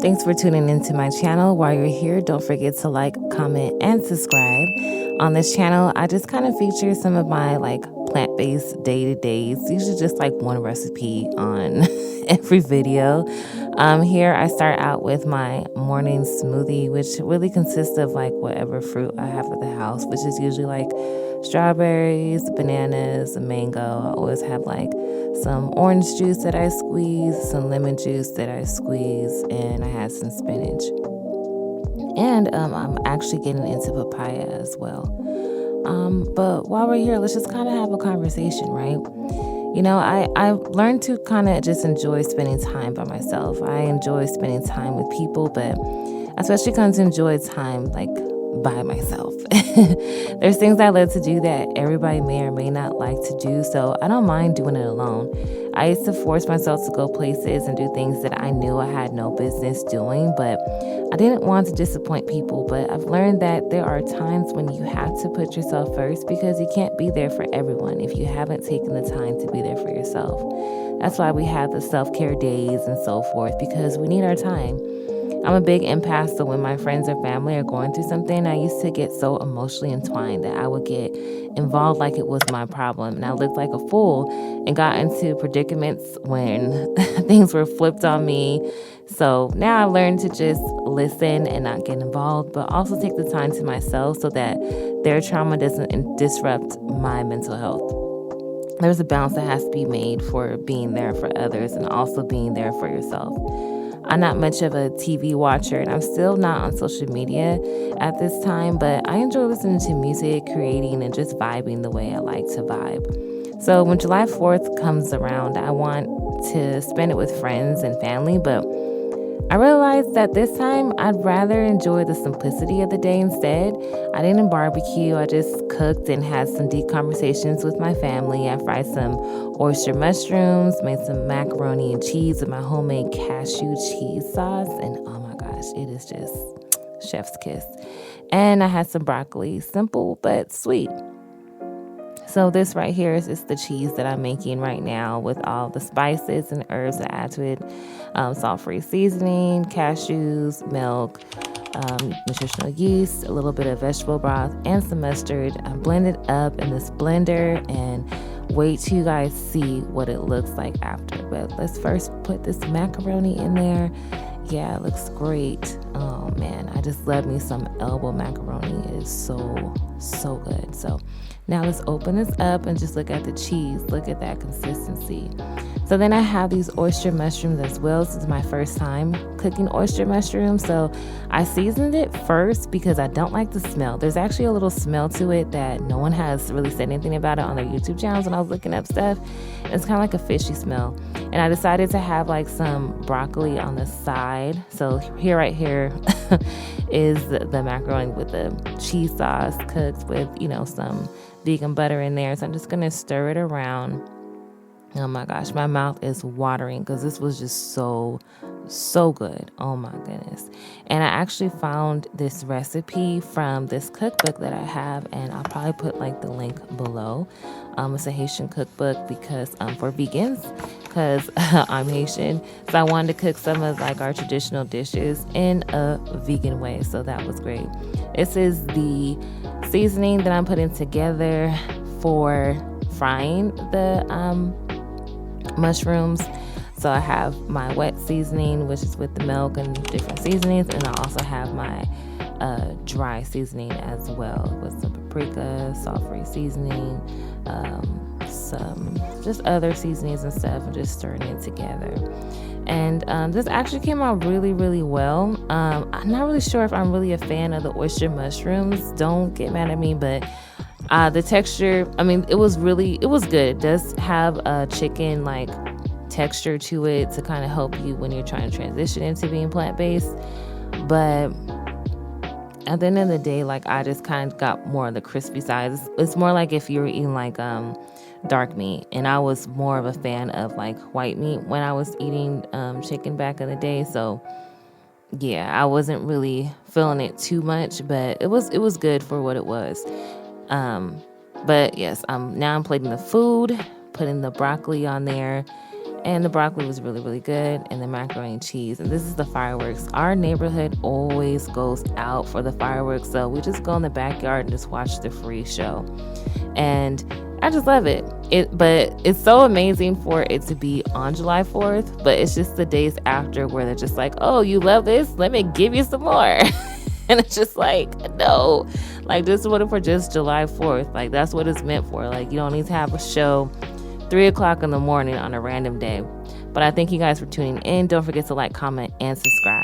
Thanks for tuning into my channel. While you're here, don't forget to like, comment, and subscribe. On this channel, I just kind of feature some of my plant-based day-to-days, usually just like one recipe on every video. Here I start out with my morning smoothie, which really consists of like whatever fruit I have at the house, which is usually like strawberries, bananas, a mango. I always have like some orange juice that I squeeze, some lemon juice that I squeeze, and I had some spinach. And I'm actually getting into papaya as well. But while we're here, let's just kind of have a conversation, right? You know, I've learned to kind of just enjoy spending time by myself. I enjoy spending time with people, but I especially come to enjoy time by myself. There's things I love to do that everybody may or may not like to do, so I don't mind doing it alone. I used to force myself to go places and do things that I knew I had no business doing, but I didn't want to disappoint people. But I've learned that there are times when you have to put yourself first, because you can't be there for everyone if you haven't taken the time to be there for yourself. That's why we have the self-care days and so forth, because we need our time. I'm a big empath, so when my friends or family are going through something, I used to get so emotionally entwined that I would get involved like it was my problem. And I looked like a fool and got into predicaments when things were flipped on me. So now I've learned to just listen and not get involved, but also take the time to myself so that their trauma doesn't disrupt my mental health. There's a balance that has to be made for being there for others and also being there for yourself. I'm not much of a TV watcher, and I'm still not on social media at this time, but I enjoy listening to music, creating, and just vibing the way I like to vibe. So when July 4th comes around, I want to spend it with friends and family, but I realized that this time I'd rather enjoy the simplicity of the day instead. I didn't barbecue. I just cooked and had some deep conversations with my family. I fried some oyster mushrooms, made some macaroni and cheese with my homemade cashew cheese sauce, and oh my gosh, it is just chef's kiss. And I had some broccoli, simple but sweet. So this right here is just the cheese that I'm making right now with all the spices and herbs I add to it. Salt-free seasoning, cashews, milk, nutritional yeast, a little bit of vegetable broth, and some mustard. I blend it up in this blender and wait till you guys see what it looks like after. But let's first put this macaroni in there. Yeah, it looks great. Oh man, I just love me some elbow macaroni. It is so good. So now let's open this up and just look at the cheese. Look at that consistency. So then I have these oyster mushrooms as well. This is my first time cooking oyster mushrooms. So I seasoned it first because I don't like the smell. There's actually a little smell to it that no one has really said anything about it on their YouTube channels when I was looking up stuff. It's kind of like a fishy smell. And I decided to have like some broccoli on the side. So right here is the macaroni with the cheese sauce cooked with, some vegan butter in there. So I'm just going to stir it around. Oh my gosh, my mouth is watering because this was just so good. Oh my goodness. And I actually found this recipe from this cookbook that I have, and I'll probably put the link below. It's a Haitian cookbook because for vegans, because I'm Haitian. So I wanted to cook some of our traditional dishes in a vegan way. So that was great. This is the seasoning that I'm putting together for frying the mushrooms. So I have my wet seasoning, which is with the milk and different seasonings, and I also have my dry seasoning as well with some paprika, salt-free seasoning, some just other seasonings and stuff, and just stirring it together. And this actually came out really well. I'm not really sure if I'm really a fan of the oyster mushrooms. Don't get mad at me, but the texture, it was good. It does have a chicken texture to it to kind of help you when you're trying to transition into being plant-based. But at the end of the day, I just kind of got more of the crispy side. It's more like if you're eating dark meat, and I was more of a fan of white meat when I was eating chicken back in the day. So yeah, I wasn't really feeling it too much, but it was good for what it was. But yes, now I'm plating the food, putting the broccoli on there, And the broccoli was really, really good, and the macaroni and cheese. And this is the fireworks. Our neighborhood always goes out for the fireworks, so we just go in the backyard and just watch the free show. And I just love it. But it's so amazing for it to be on July 4th, but it's just the days after where they're just like, oh, you love this? Let me give you some more. And it's just like, no, like just what if for just July 4th? Like that's what it's meant for. Like you don't need to have a show 3 o'clock in the morning on a random day. But I thank you guys for tuning in. Don't forget to like, comment, and subscribe.